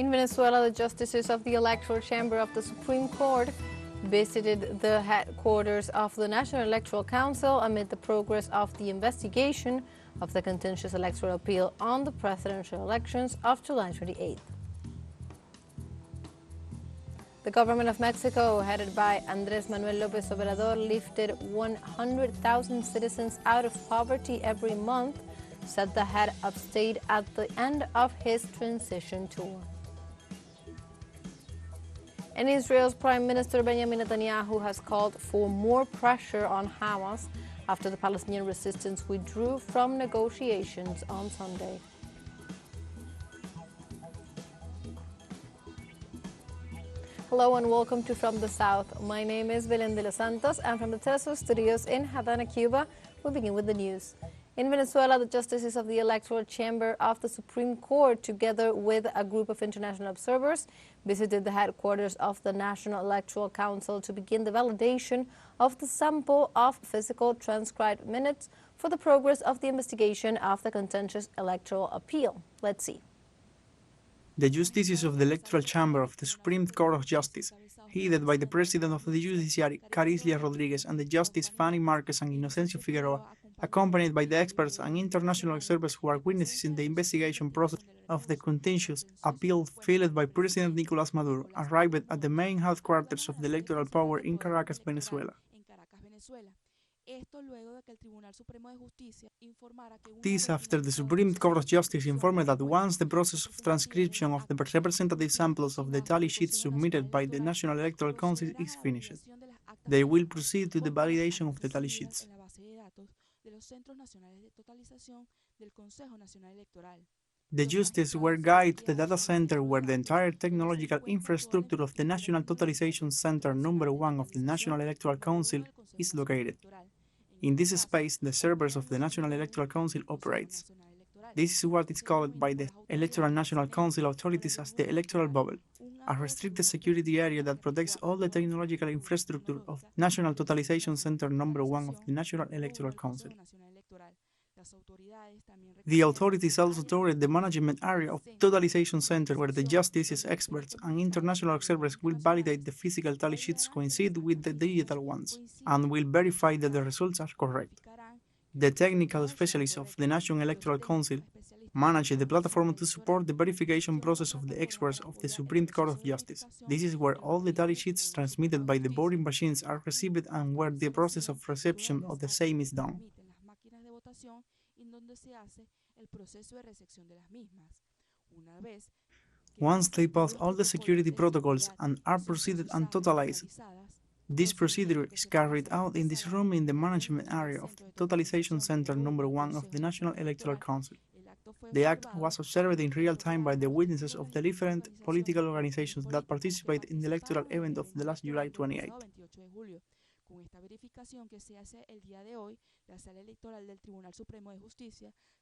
In Venezuela, the justices of the Electoral Chamber of the Supreme Court visited the headquarters of the National Electoral Council amid the progress of the investigation of the contentious electoral appeal on the presidential elections of July 28th. The government of Mexico, headed by Andrés Manuel López Obrador, lifted 100,000 citizens out of poverty every month, said the head of state at the end of his transition tour. And Israel's Prime Minister Benjamin Netanyahu has called for more pressure on Hamas after the Palestinian resistance withdrew from negotiations on Sunday. Hello and welcome to From the South. My name is Belén de los Santos, and from the teleSUR studios in Havana, Cuba, we begin with the news. In Venezuela, the justices of the Electoral Chamber of the Supreme Court, together with a group of international observers, visited the headquarters of the National Electoral Council to begin the validation of the sample of physical transcribed minutes for the progress of the investigation of the contentious electoral appeal. Let's see. The justices of the Electoral Chamber of the Supreme Court of Justice, headed by the President of the Judiciary, Carislia Rodriguez, and the Justice Fanny Marquez and Inocencio Figueroa, accompanied by the experts and international observers who are witnesses in the investigation process of the contentious appeal filed by President Nicolás Maduro, arrived at the main headquarters of the electoral power in Caracas, Venezuela. This after the Supreme Court of Justice informed that once the process of transcription of the representative samples of the tally sheets submitted by the National Electoral Council is finished, they will proceed to the validation of the tally sheets. The justices were guided to the data center where the entire technological infrastructure of the National Totalization Center number 1 of the National Electoral Council is located. In this space, the servers of the National Electoral Council operates. This is what is called by the Electoral National Council authorities as the electoral bubble, a restricted security area that protects all the technological infrastructure of National Totalization Center number 1 of the National Electoral Council. The authorities also toured the management area of Totalization Center where the justices, experts, and international observers will validate the physical tally sheets coincide with the digital ones and will verify that the results are correct. The technical specialists of the National Electoral Council manage the platform to support the verification process of the experts of the Supreme Court of Justice. This is where all the tally sheets transmitted by the voting machines are received and where the process of reception of the same is done. Once they pass all the security protocols and are proceeded and totalized, this procedure is carried out in this room in the management area of the Totalization Center number 1 of the National Electoral Council. The act was observed in real time by the witnesses of the different political organizations that participate in the electoral event of the last July 28.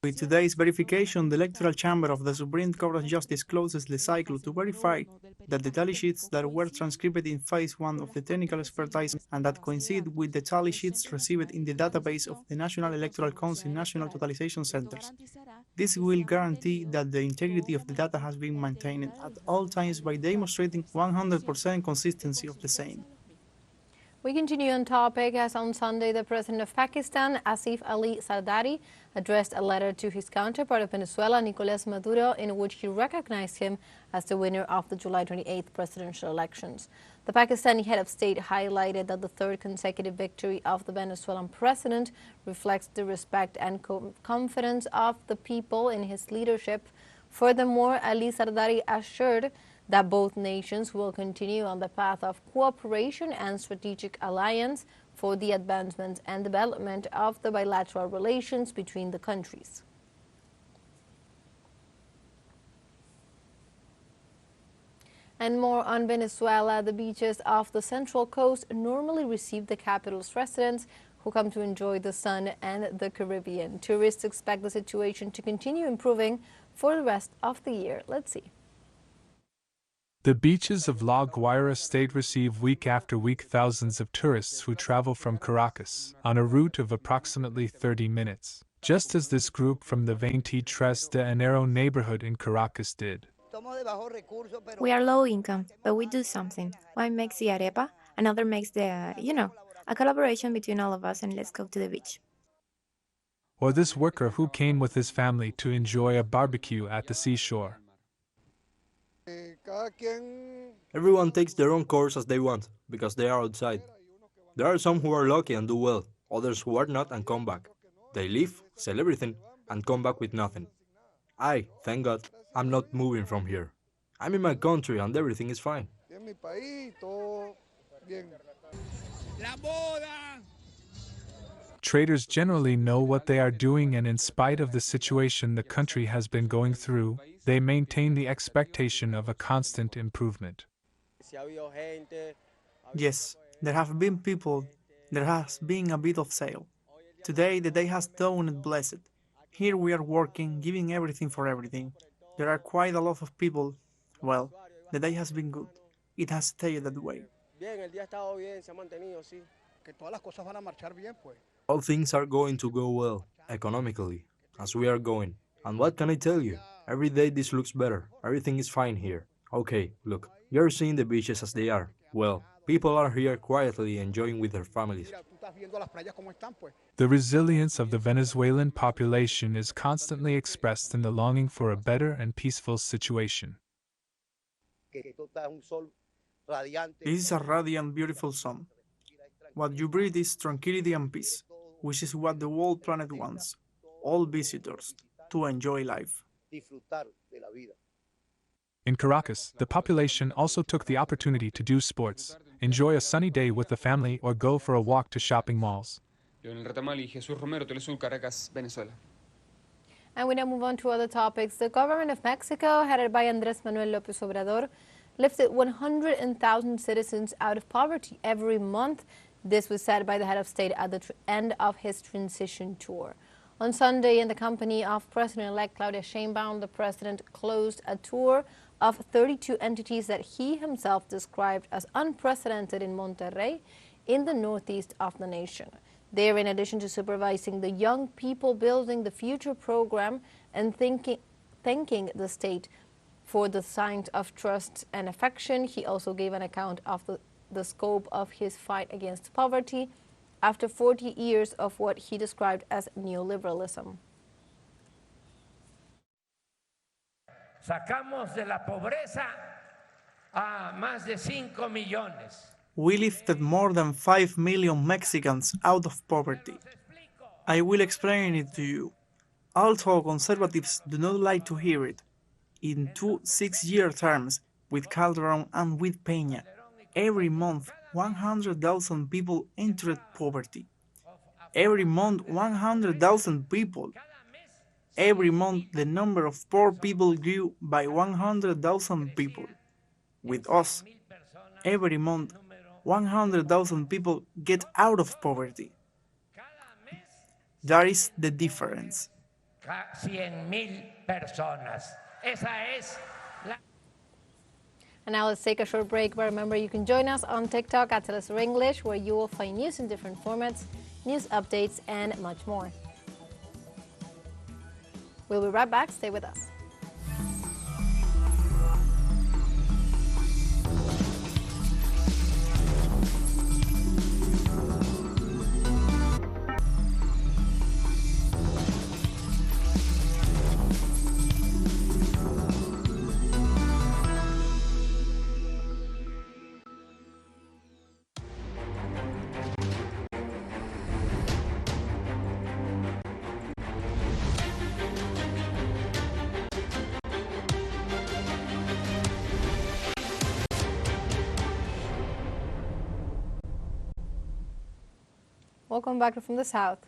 With today's verification, the Electoral Chamber of the Supreme Court of Justice closes the cycle to verify that the tally sheets that were transcribed in phase 1 of the technical expertise and that coincide with the tally sheets received in the database of the National Electoral Council National Totalization Centers. This will guarantee that the integrity of the data has been maintained at all times by demonstrating 100% consistency of the same. We continue on topic as on Sunday, the President of Pakistan, Asif Ali Zardari, addressed a letter to his counterpart of Venezuela, Nicolás Maduro, in which he recognized him as the winner of the July 28th presidential elections. The Pakistani head of state highlighted that the third consecutive victory of the Venezuelan president reflects the respect and confidence of the people in his leadership. Furthermore, Ali Zardari assured that both nations will continue on the path of cooperation and strategic alliance for the advancement and development of the bilateral relations between the countries. And more on Venezuela, the beaches of the Central Coast normally receive the capital's residents who come to enjoy the sun and the Caribbean. Tourists expect the situation to continue improving for the rest of the year. Let's see. The beaches of La Guaira state receive week after week thousands of tourists who travel from Caracas on a route of approximately 30 minutes, just as this group from the 23 de Enero neighborhood in Caracas did. We are low income, but we do something. One makes the arepa, another makes a collaboration between all of us, and let's go to the beach. Or this worker who came with his family to enjoy a barbecue at the seashore. Everyone takes their own course as they want, because they are outside. There are some who are lucky and do well, others who are not and come back. They leave, sell everything, and come back with nothing. I, thank God, I'm not moving from here. I'm in my country and everything is fine. Traders generally know what they are doing, and in spite of the situation the country has been going through, they maintain the expectation of a constant improvement. Yes, there have been people, there has been a bit of sale. Today the day has dawned blessed. Here we are working, giving everything for everything. There are quite a lot of people. Well, the day has been good. It has stayed that way. All things are going to go well, economically, as we are going. And what can I tell you? Every day this looks better. Everything is fine here. Okay, look, you're seeing the beaches as they are. Well, people are here quietly enjoying with their families. The resilience of the Venezuelan population is constantly expressed in the longing for a better and peaceful situation. This is a radiant, beautiful sun. What you breathe is tranquility and peace, which is what the whole planet wants, all visitors, to enjoy life. In Caracas, the population also took the opportunity to do sports, enjoy a sunny day with the family, or go for a walk to shopping malls. And we now move on to other topics. The government of Mexico, headed by Andrés Manuel López Obrador, lifted 100,000 citizens out of poverty every month. This was said by the head of state at the end of his transition tour. On Sunday, in the company of President-elect Claudia Sheinbaum, the president closed a tour of 32 entities that he himself described as unprecedented in Monterrey, in the northeast of the nation. There, in addition to supervising the Young People Building the Future program and thanking the state for the signs of trust and affection, he also gave an account of the scope of his fight against poverty after 40 years of what he described as neoliberalism. Sacamos de la pobreza a más de 5 millones. We lifted more than 5 million Mexicans out of poverty. I will explain it to you. Although conservatives do not like to hear it, in 2 6-year terms, with Calderon and with Peña, every month 100,000 people entered poverty. Every month 100,000 people. Every month the number of poor people grew by 100,000 people. With us, every month 100,000 people get out of poverty. That is the difference. 100,000 personas. Esa es la... And now let's take a short break, but remember you can join us on TikTok at teleSUR English, where you will find news in different formats, news updates, and much more. We'll be right back. Stay with us. Welcome back from the South.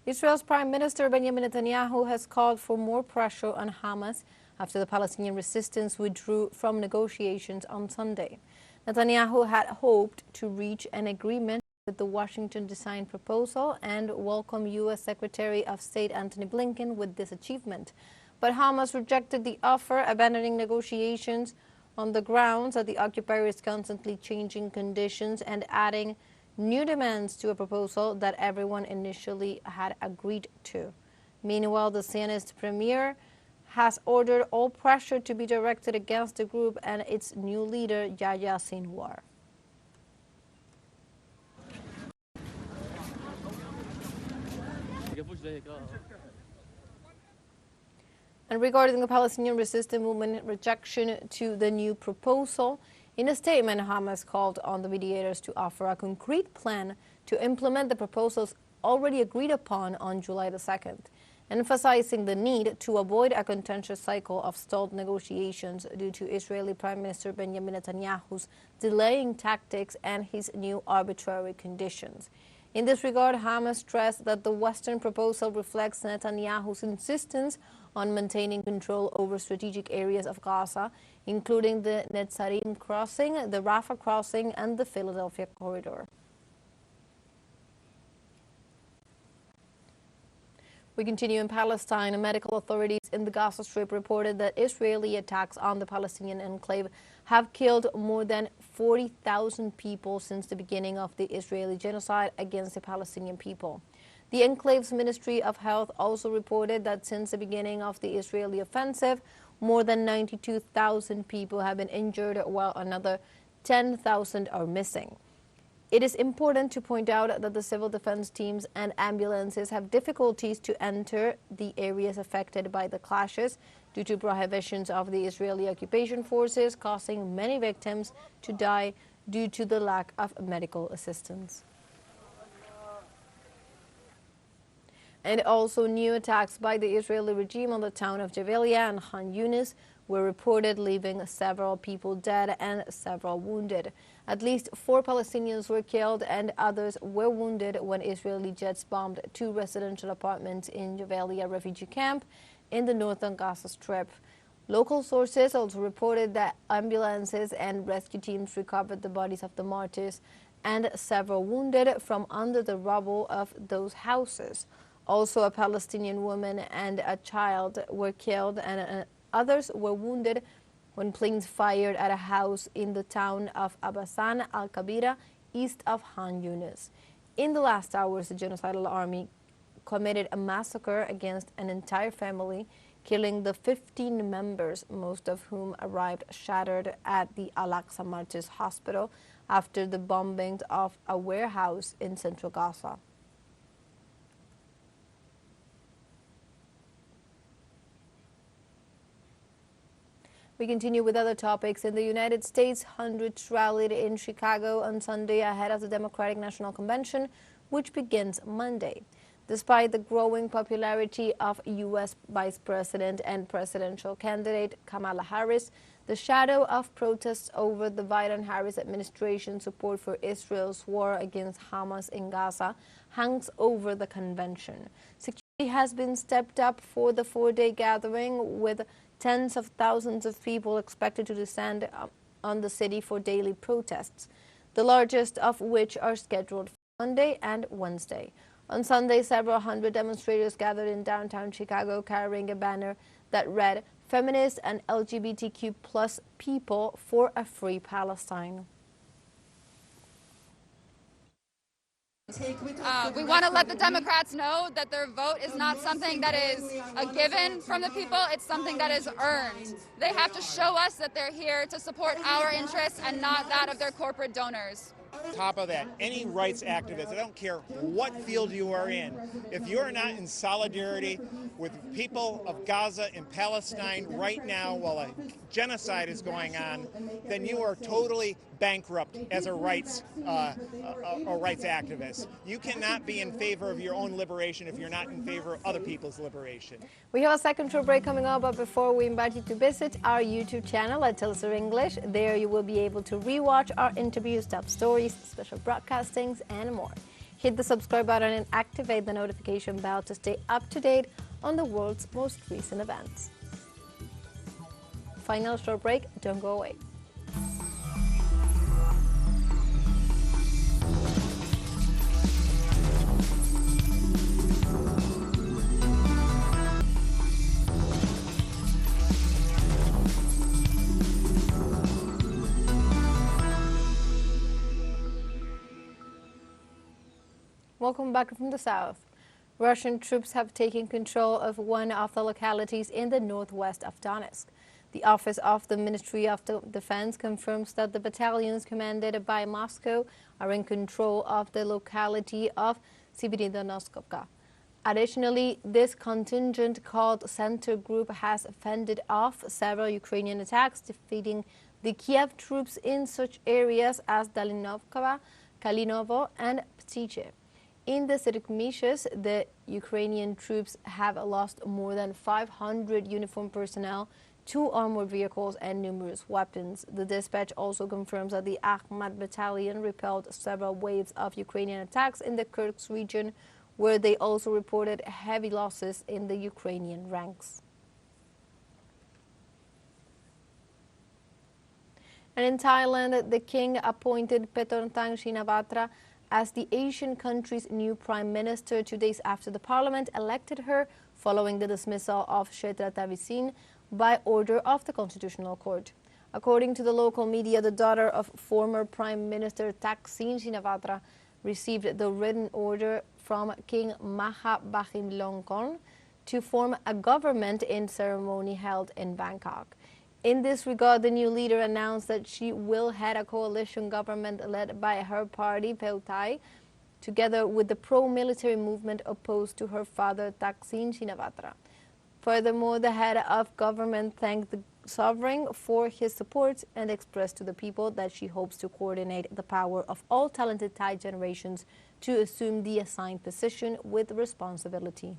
Israel's Prime Minister Benjamin Netanyahu has called for more pressure on Hamas after the Palestinian resistance withdrew from negotiations on Sunday. Netanyahu had hoped to reach an agreement with the Washington design proposal and welcome U.S. Secretary of State Antony Blinken with this achievement. But Hamas rejected the offer, abandoning negotiations on the grounds that the occupier is constantly changing conditions and adding new demands to a proposal that everyone initially had agreed to. Meanwhile, the Zionist premier has ordered all pressure to be directed against the group and its new leader, Yahya Sinwar. And regarding the Palestinian resistance movement rejection to the new proposal, in a statement, Hamas called on the mediators to offer a concrete plan to implement the proposals already agreed upon on July the 2nd, emphasizing the need to avoid a contentious cycle of stalled negotiations due to Israeli Prime Minister Benjamin Netanyahu's delaying tactics and his new arbitrary conditions. In this regard, Hamas stressed that the Western proposal reflects Netanyahu's insistence on maintaining control over strategic areas of Gaza, including the Netzarim crossing, the Rafah crossing, and the Philadelphia corridor. We continue in Palestine. Medical authorities in the Gaza Strip reported that Israeli attacks on the Palestinian enclave have killed more than 40,000 people since the beginning of the Israeli genocide against the Palestinian people. The enclave's Ministry of Health also reported that since the beginning of the Israeli offensive, more than 92,000 people have been injured, while another 10,000 are missing. It is important to point out that the civil defense teams and ambulances have difficulties to enter the areas affected by the clashes due to prohibitions of the Israeli occupation forces, causing many victims to die due to the lack of medical assistance. And also new attacks by the Israeli regime on the town of Jabalia and Khan Yunis were reported, leaving several people dead and several wounded. At least 4 Palestinians were killed and others were wounded when Israeli jets bombed 2 residential apartments in Jabalia refugee camp in the northern Gaza Strip. Local sources also reported that ambulances and rescue teams recovered the bodies of the martyrs and several wounded from under the rubble of those houses. Also, a Palestinian woman and a child were killed and others were wounded when planes fired at a house in the town of Abasan al-Kabira, east of Khan Yunis. In the last hours, the genocidal army committed a massacre against an entire family, killing the 15 members, most of whom arrived shattered at the Al-Aqsa Martyrs Hospital after the bombing of a warehouse in central Gaza. We continue with other topics. In the United States, hundreds rallied in Chicago on Sunday ahead of the Democratic National Convention, which begins Monday. Despite the growing popularity of U.S. Vice President and presidential candidate Kamala Harris, the shadow of protests over the Biden-Harris administration support for Israel's war against Hamas in Gaza hangs over the convention. Security has been stepped up for the 4-day gathering, with tens of thousands of people expected to descend on the city for daily protests, the largest of which are scheduled for Monday and Wednesday. On Sunday, several hundred demonstrators gathered in downtown Chicago carrying a banner that read, "Feminist and LGBTQ plus people for a free Palestine." We want to let the Democrats know that their vote is not something that is a given from the people, it's something that is earned. They have to show us that they're here to support our interests and not that of their corporate donors. Top of that, any rights activist, I don't care what field you are in, if you're not in solidarity with people of Gaza and Palestine right now while a genocide is going on, then you are totally bankrupt as a rights activist. You cannot be in favor of your own liberation if you're not in favor of other people's liberation. We have a second short break coming up, but before we invite you to visit our YouTube channel at teleSUR English. There you will be able to rewatch our interviews, top stories, special broadcastings, and more. Hit the subscribe button and activate the notification bell to stay up to date on the world's most recent events. Final short break, don't go away. Welcome back from the south. Russian troops have taken control of one of the localities in the northwest of Donetsk. The Office of the Ministry of Defense confirms that the battalions commanded by Moscow are in control of the locality of Severodonetsk. Additionally, this contingent called Center Group has fended off several Ukrainian attacks, defeating the Kiev troops in such areas as Dalinovka, Kalinovo, and Ptyche. In the skirmishes, the Ukrainian troops have lost more than 500 uniformed personnel, 2 armored vehicles, and numerous weapons. The dispatch also confirms that the Akhmat battalion repelled several waves of Ukrainian attacks in the Kursk region, where they also reported heavy losses in the Ukrainian ranks. And in Thailand, the king appointed Paetongtarn Shinawatra as the Asian country's new prime minister 2 days after the parliament elected her following the dismissal of Shetra Thavisin by order of the Constitutional Court. According to the local media, the daughter of former Prime Minister Thaksin Shinawatra received the written order from King Maha Vajiralongkorn to form a government in ceremony held in Bangkok. In this regard, the new leader announced that she will head a coalition government led by her party, Pheu Thai, together with the pro-military movement opposed to her father, Thaksin Shinawatra. Furthermore, the head of government thanked the sovereign for his support and expressed to the people that she hopes to coordinate the power of all talented Thai generations to assume the assigned position with responsibility.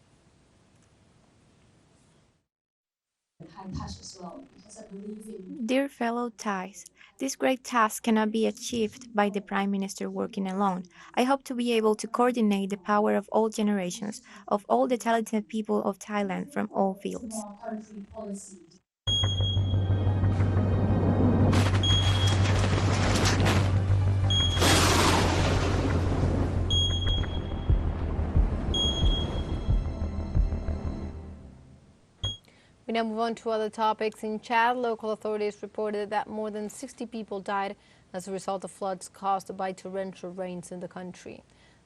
Dear fellow Thais, this great task cannot be achieved by the Prime Minister working alone. I hope to be able to coordinate the power of all generations, of all the talented people of Thailand from all fields. We now move on to other topics. In Chad, local authorities reported that more than 60 people died as a result of floods caused by torrential rains in the country.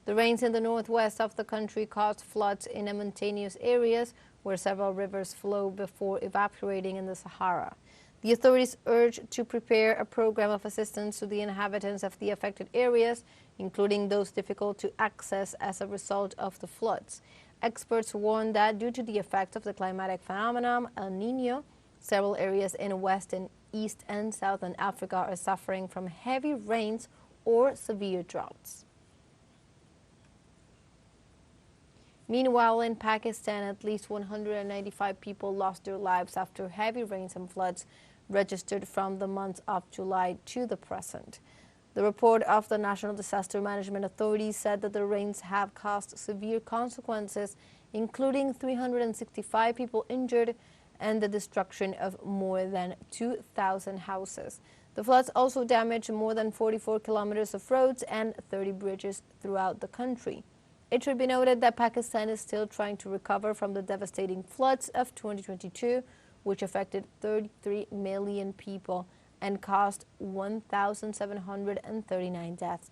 The rains in the northwest of the country caused floods in mountainous areas where several rivers flow before evaporating in the Sahara. The authorities urged to prepare a program of assistance to the inhabitants of the affected areas, including those difficult to access as a result of the floods. Experts warn that due to the effect of the climatic phenomenon El Niño, several areas in West and East and Southern Africa are suffering from heavy rains or severe droughts. Meanwhile, in Pakistan, at least 195 people lost their lives after heavy rains and floods registered from the month of July to the present. The report of the National Disaster Management Authority said that the rains have caused severe consequences, including 365 people injured and the destruction of more than 2,000 houses. The floods also damaged more than 44 kilometers of roads and 30 bridges throughout the country. It should be noted that Pakistan is still trying to recover from the devastating floods of 2022, which affected 33 million people and caused 1,739 deaths.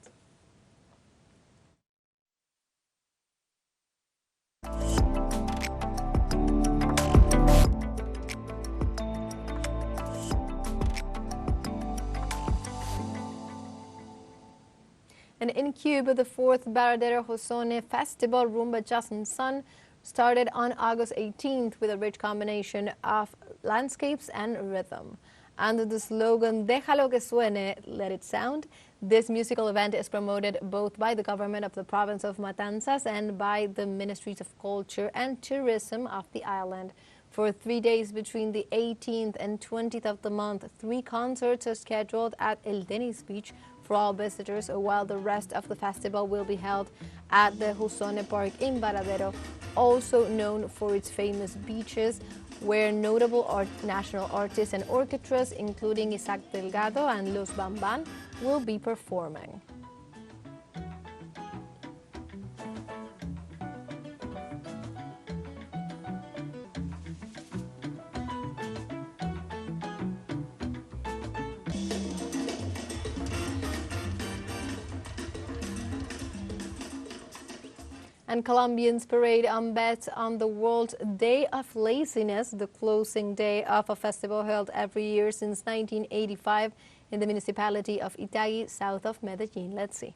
And in Cuba, the 4th Baradero Josone Festival, Rumba Jazz and Sun, started on August 18th with a rich combination of landscapes and rhythm. Under the slogan, Déjalo que suene, let it sound, this musical event is promoted both by the government of the province of Matanzas and by the Ministries of Culture and Tourism of the island. For 3 days between the 18th and 20th of the month, 3 concerts are scheduled at El Denis Beach for all visitors, while the rest of the festival will be held at the Josone Park in Varadero, also known for its famous beaches, where notable national artists and orchestras, including Isaac Delgado and Los Bamban, will be performing. And Colombians parade on bets on the World Day of Laziness, the closing day of a festival held every year since 1985 in the municipality of Itagüí, south of Medellin. Let's see.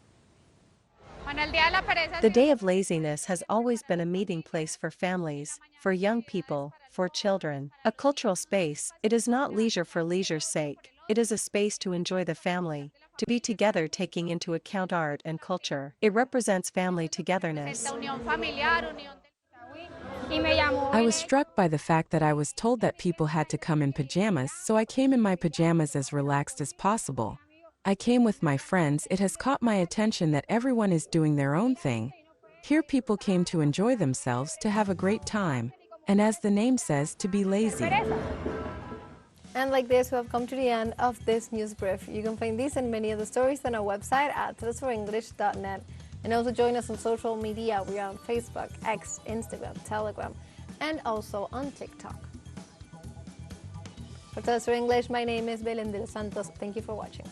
The Day of Laziness has always been a meeting place for families, for young people, for children. A cultural space, it is not leisure for leisure's sake, it is a space to enjoy the family, to be together taking into account art and culture. It represents family togetherness. I was struck by the fact that I was told that people had to come in pajamas, so I came in my pajamas as relaxed as possible. I came with my friends. It has caught my attention that everyone is doing their own thing. Here people came to enjoy themselves, to have a great time, and as the name says, to be lazy. And like this, we have come to the end of this news brief. You can find these and many other stories on our website at telesurenglish.net. And also join us on social media. We are on Facebook, X, Instagram, Telegram, and also on TikTok. For TeleSUR English, my name is Belén de los Santos. Thank you for watching.